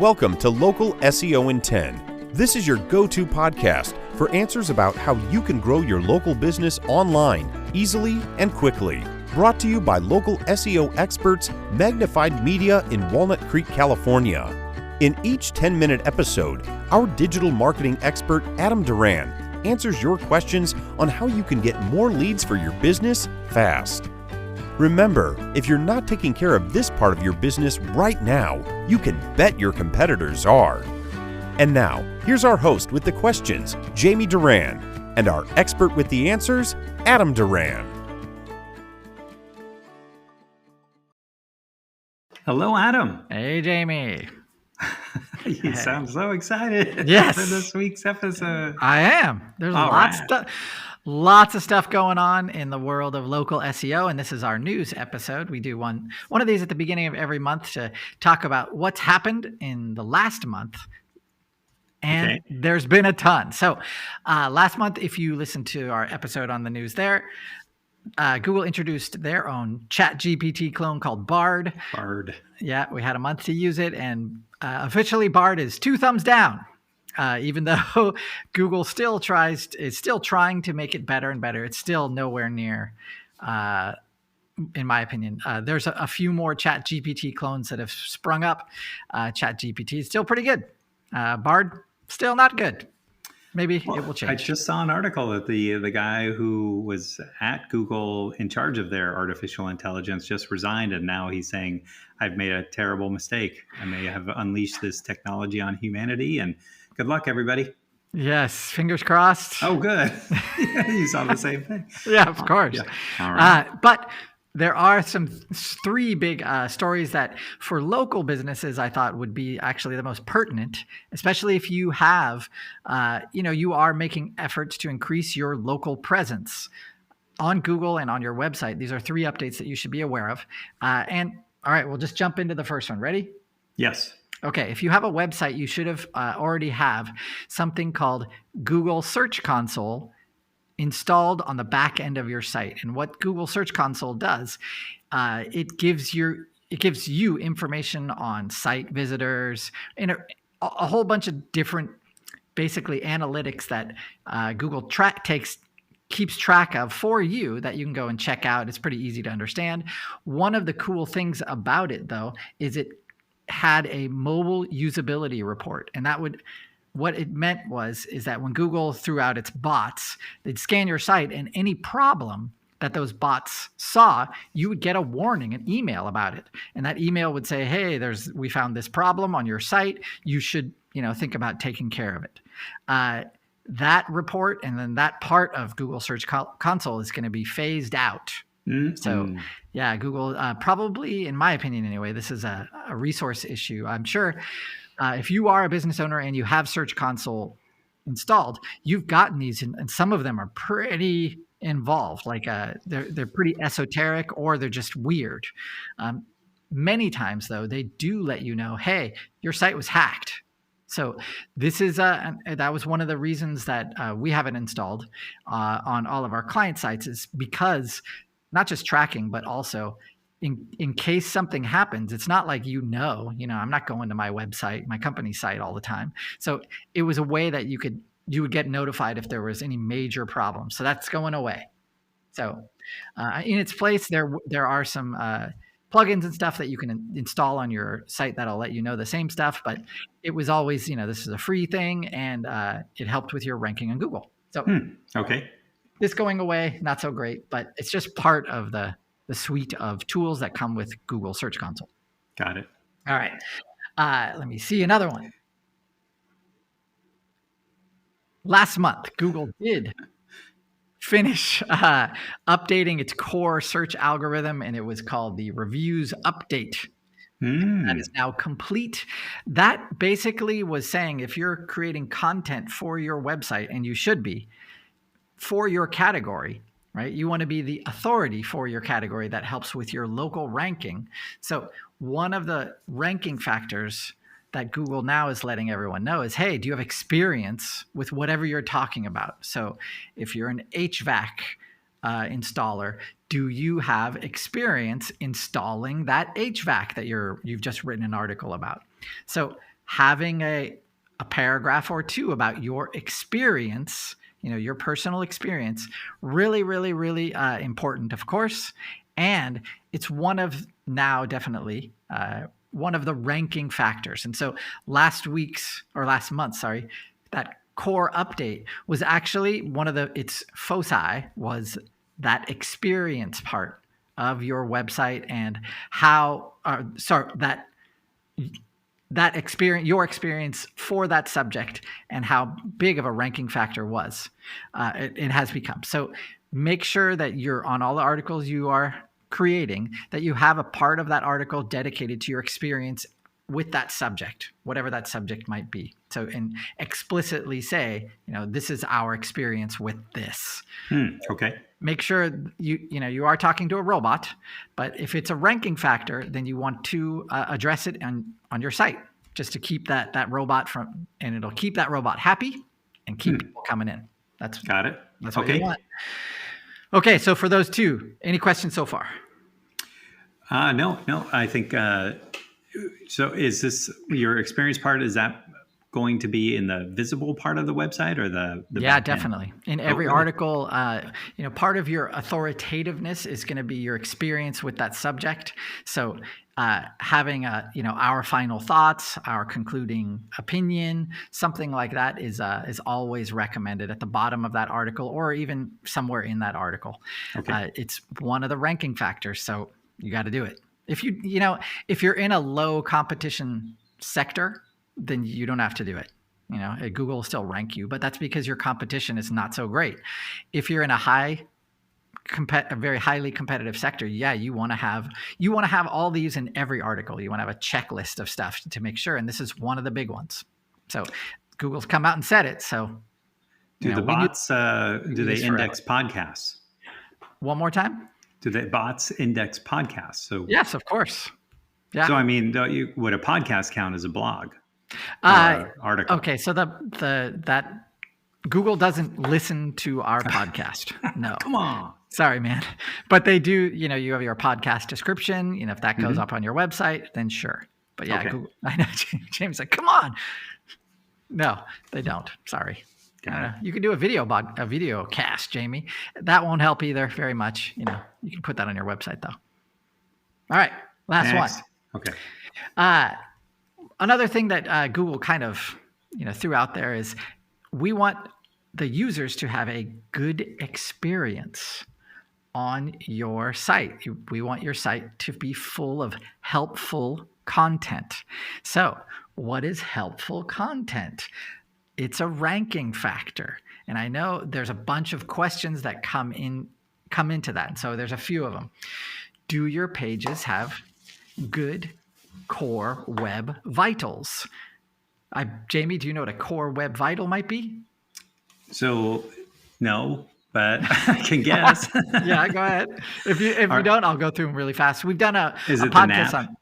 Welcome to Local SEO in 10. This is your go-to podcast for answers about how you can grow your local business online easily and quickly. Brought to you by local SEO experts Magnified Media in Walnut Creek, California. In each 10-minute episode, our digital marketing expert Adam Duran answers your questions on how you can get more leads for your business fast. Remember, if you're not taking care of this part of your business right now, you can bet your competitors are. And now, here's our host with the questions, Jamie Duran, and our expert with the answers, Adam Duran. Hello, Adam. Hey, Jamie. You sound so excited Yes. for this week's episode. I am. There's lots of stuff going on in the world of local SEO, and this is our news episode. We do one of these at the beginning of every month to talk about what's happened in the last month. And There's been a ton. So last month, if you listened to our episode on the news there, Google introduced their own ChatGPT clone called Bard. Yeah, we had a month to use it, and officially Bard is 2 thumbs down. Even though Google is still trying to make it better and better, it's still nowhere near, in my opinion. There's a few more ChatGPT clones that have sprung up. ChatGPT is still pretty good. Bard, still not good. Maybe it will change. I just saw an article that the guy who was at Google in charge of their artificial intelligence just resigned, and now he's saying, I've made a terrible mistake. I may have unleashed this technology on humanity, and good luck, everybody. Yes, fingers crossed. Oh, good. You saw the same thing. Yeah, of course. Yeah. All right. But there are 3 big stories that for local businesses I thought would be actually the most pertinent, especially if you have, you are making efforts to increase your local presence on Google and on your website. These are 3 updates that you should be aware of. All right, we'll just jump into the first one. Ready? Yes. Okay, if you have a website, you should have already have something called Google Search Console installed on the back end of your site. And what Google Search Console does, it gives you information on site visitors and a whole bunch of different, basically analytics that Google keeps track of for you that you can go and check out. It's pretty easy to understand. One of the cool things about it, though, is it had a mobile usability report, and what it meant is that when Google threw out its bots, they'd scan your site, and any problem that those bots saw, you would get a warning, an email about it. And that email would say, hey, we found this problem on your site. You should, think about taking care of it. That report and then that part of Google Search Console is going to be phased out. Mm-hmm. So, yeah, Google probably, in my opinion anyway, this is a resource issue. I'm sure if you are a business owner and you have Search Console installed, you've gotten these, and some of them are pretty involved. Like they're pretty esoteric, or they're just weird. Many times, though, they do let you know, hey, your site was hacked. So this is that was one of the reasons that we have it installed on all of our client sites, is because not just tracking, but also in case something happens. It's not like, I'm not going to my website, my company site all the time. So it was a way that you would get notified if there was any major problems. So that's going away. So in its place, there are some plugins and stuff that you can install on your site that'll let you know the same stuff. But it was always, this is a free thing, and it helped with your ranking on Google. So okay. This going away, not so great, but it's just part of the suite of tools that come with Google Search Console. Got it. All right. Let me see another one. Last month, Google did finish updating its core search algorithm, and it was called the Reviews Update. That is now complete. That basically was saying, if you're creating content for your website, and you should be, for your category, right? You want to be the authority for your category that helps with your local ranking. So one of the ranking factors that Google now is letting everyone know is, hey, do you have experience with whatever you're talking about? So if you're an HVAC installer, do you have experience installing that HVAC that you've just written an article about? So having a paragraph or two about your experience, your personal experience, really, really, really important, of course. And it's definitely one of the ranking factors. And so last month, that core update was actually its foci was that experience part of your website and that experience, your experience for that subject and how big of a ranking factor was. It has become. So make sure that you're on all the articles you are creating, that you have a part of that article dedicated to your experience with that subject, whatever that subject might be. So, and explicitly say, this is our experience with this. Okay. Make sure you are talking to a robot, but if it's a ranking factor, then you want to address it on your site just to keep that robot and it'll keep that robot happy and keep people coming in. Got it. That's what you want. Okay, so for those two, any questions so far? No. I think so. Is this your experience part? Is that going to be in the visible part of the website or the yeah, definitely. In every article, part of your authoritativeness is going to be your experience with that subject. So having our final thoughts, our concluding opinion, something like that is always recommended at the bottom of that article or even somewhere in that article. Okay. It's one of the ranking factors, so you got to do it. If if you're in a low competition sector, then you don't have to do it. Google will still rank you, but that's because your competition is not so great. If you're in a very highly competitive sector, you want to have all these in every article. You want to have a checklist of stuff to make sure, and this is one of the big ones. So Google's come out and said it. So do the bots do they index podcasts? One more time. Do the bots index podcasts? So yes, of course. Yeah. So I mean, would a podcast count as a blog? Article. Okay, so that Google doesn't listen to our podcast. No. Come on. Sorry, man. But they do, you have your podcast description. If that goes up on your website, then sure. But yeah, okay. Google, I know James said, come on. No, they don't. Sorry. You can do a video cast, Jamie. That won't help either very much. You can put that on your website though. All right. Last one. Okay. Another thing that Google kind of, threw out there is we want the users to have a good experience on your site. We want your site to be full of helpful content. So, what is helpful content? It's a ranking factor. And I know there's a bunch of questions that come into that. And so there's a few of them. Do your pages have good core web vitals? Jamie, do you know what a core web vital might be? So, no, but I can guess. Yeah, go ahead. If you don't, I'll go through them really fast. We've done a podcast on.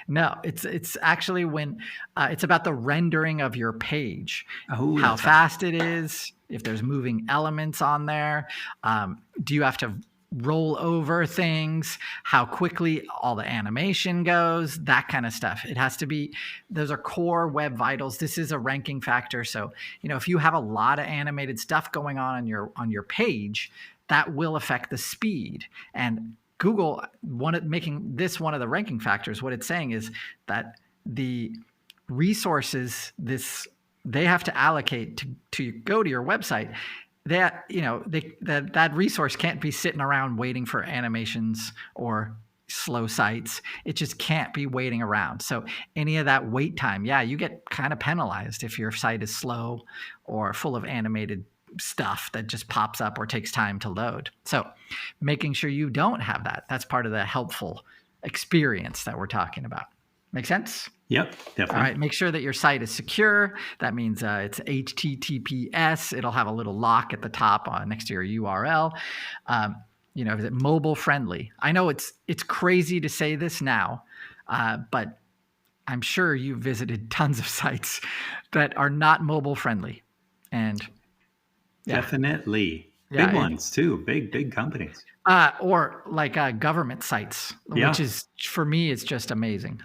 No, it's actually when it's about the rendering of your page, how fast it is, if there's moving elements on there, do you have to roll over things, how quickly all the animation goes, that kind of stuff. It has to be, those are core web vitals. This is a ranking factor. So, if you have a lot of animated stuff going on your page, that will affect the speed. And Google, making this one of the ranking factors, what it's saying is that the resources they have to allocate to go to your website, that resource can't be sitting around waiting for animations or slow sites. It just can't be waiting around. So any of that wait time, you get kind of penalized if your site is slow or full of animated stuff that just pops up or takes time to load. So making sure you don't have that. That's part of the helpful experience that we're talking about. Make sense? Yep, definitely. All right, make sure that your site is secure. That means it's HTTPS. It'll have a little lock at the top next to your URL. Is it mobile friendly? I know it's crazy to say this now, but I'm sure you've visited tons of sites that are not mobile friendly. And definitely. Big ones too, big companies. Or like government sites, which is, for me, it's just amazing.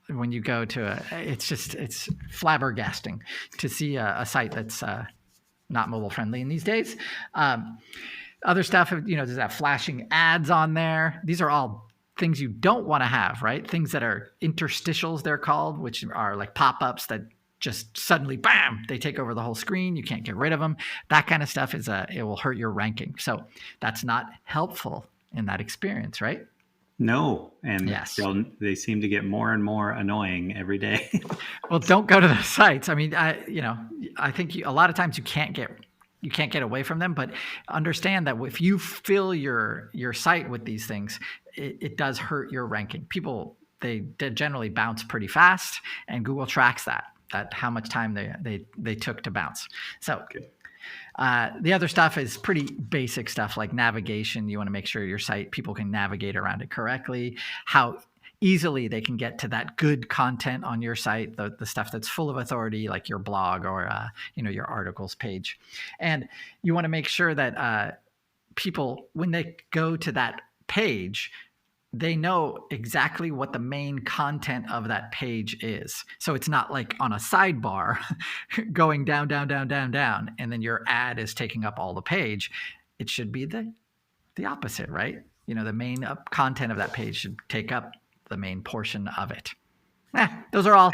when you go to it's flabbergasting to see a site that's not mobile friendly in these days. Other stuff, does that flashing ads on there? These are all things you don't want to have, right? Things that are interstitials, they're called, which are like pop-ups that just suddenly, bam, they take over the whole screen. You can't get rid of them. That kind of stuff it will hurt your ranking. So that's not helpful in that experience, right? No. And yes, they seem to get more and more annoying every day. Well, don't go to those sites. I mean, I think a lot of times you can't get away from them, but understand that if you fill your site with these things, it does hurt your ranking. People, they generally bounce pretty fast, and Google tracks that how much time they took to bounce. So the other stuff is pretty basic stuff like navigation. You want to make sure your site, people can navigate around it correctly, how easily they can get to that good content on your site, the stuff that's full of authority, like your blog or your articles page. And you want to make sure that people, when they go to that page, they know exactly what the main content of that page is. So it's not like on a sidebar going down, and then your ad is taking up all the page. It should be the opposite, right? The main content of that page should take up the main portion of it. Those are all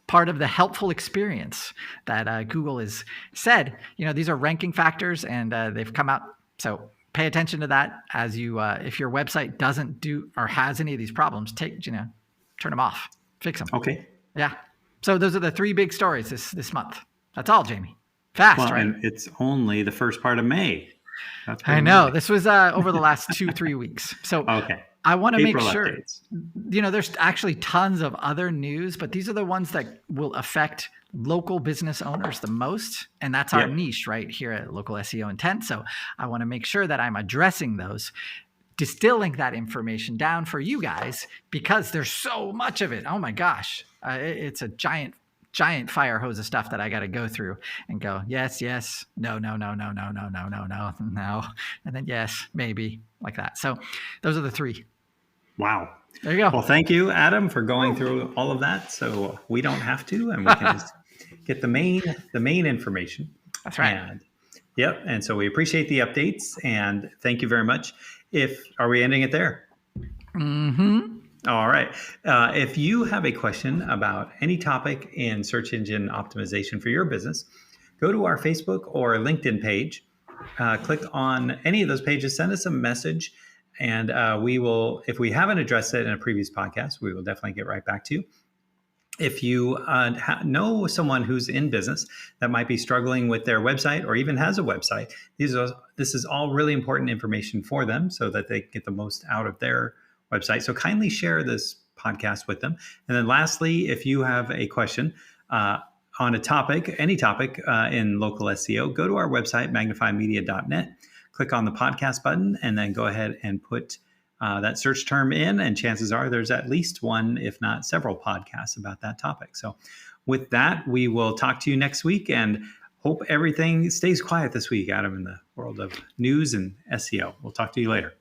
part of the helpful experience that Google has said. These are ranking factors, and they've come out. So pay attention to that as you, if your website doesn't do or has any of these problems, turn them off, fix them. Okay. Yeah. So those are the 3 big stories this month. That's all, Jamie. Fast, right? And it's only the first part of May. I know. This was over the last 2-3 weeks. So okay. I want to make sure, updates. There's actually tons of other news, but these are the ones that will affect local business owners the most. And that's our niche right here at Local SEO Intent. So I want to make sure that I'm addressing those, distilling that information down for you guys, because there's so much of it. Oh my gosh. It's a giant fire hose of stuff that I got to go through and go, yes, no. And then yes, maybe, like that. So those are the 3. Wow. There you go. Well, thank you, Adam, for going through all of that. So we don't have to, and we can just get the main information. That's right. And so we appreciate the updates, and thank you very much. Are we ending it there? Mm-hmm. All right. If you have a question about any topic in search engine optimization for your business, go to our Facebook or LinkedIn page. Click on any of those pages, send us a message, and we will, if we haven't addressed it in a previous podcast, we will definitely get right back to you. If you know someone who's in business that might be struggling with their website or even has a website, this is all really important information for them so that they get the most out of their website. So kindly share this podcast with them. And then lastly, if you have a question on a topic, any topic in local SEO, go to our website, magnifiedmedia.net, click on the podcast button, and then go ahead and put that search term in. And chances are there's at least one, if not several podcasts about that topic. So with that, we will talk to you next week, and hope everything stays quiet this week, Adam, in the world of news and SEO. We'll talk to you later.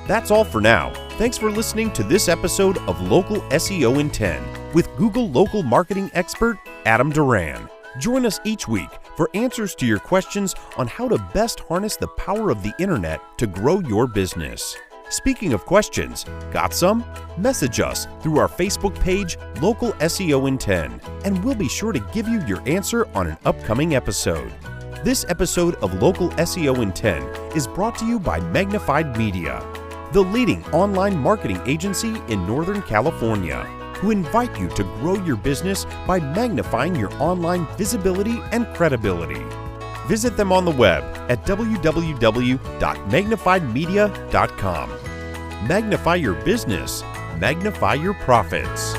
That's all for now. Thanks for listening to this episode of Local SEO in 10 with Google local marketing expert Adam Duran. Join us each week for answers to your questions on how to best harness the power of the internet to grow your business. Speaking of questions, got some? Message us through our Facebook page, Local SEO in 10, and we'll be sure to give you your answer on an upcoming episode. This episode of Local SEO in 10 is brought to you by Magnified Media, the leading online marketing agency in Northern California, who invite you to grow your business by magnifying your online visibility and credibility. Visit them on the web at www.magnifiedmedia.com. Magnify your business, magnify your profits.